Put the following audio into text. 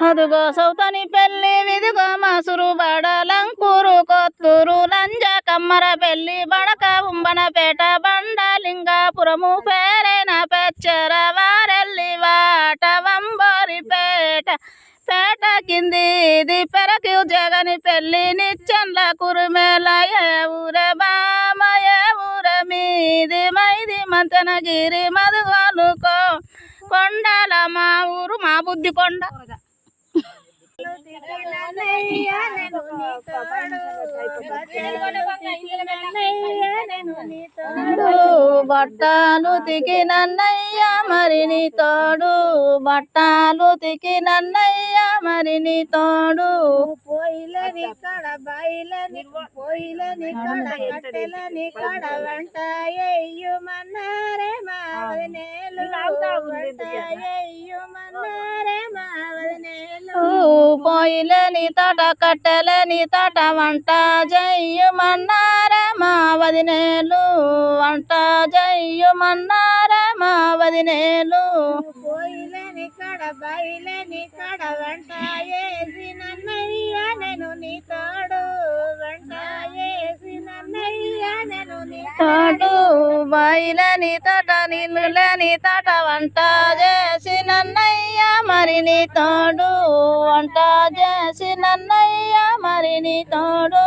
అదుగో సౌతని పెళ్లి విదుగో మాసురు బడలంకూరు కొత్తూరు లంజ కమ్మర పెళ్లి బడక ఉంబనపేట బండలింగాపురము పేరైన పెచ్చర వారెల్లి వాట వంబోరిపేట పేట కింది ఇది పెరకి జగని పెళ్లి నిచ్చండ్ల కురుమేల ఏ ఊర బామ ఏ ఊర మీది మైది మంతనగిరి మధుగోలుకో కొండల మా ఊరు మా బుద్ధి కొండ బట్టాలు తికి నన్నయ్య మరి నీ తోడు బట్టాలు తికి నన్నయ్య మరి నీ తోడు పోయిలని కడ బయలని పోయిలని కడ కట్టెలని కడ వంట ఎయ్యుమన్నారే మావదినేలు వంట ఎయ్యుమన్నారే మావదినేలు పోయిలని తోట కట్టెలని తోట వంట జయ్యుమన్నారే మా వదినేలు వంట జయ్యుమన్నారే మా వదినేలు పోయిలని కడ బయలని కడ వంట వేసి నన్నయ్య నేను నీ తోడు వంట వేసి నన్నయ్య నేను నీ తోడు బయలని తోట నీళ్ళని తోట వంట చేసి నన్నయ్య మరి నీ తోడు వంట చేసి నన్నయ్య మరి నీ తోడు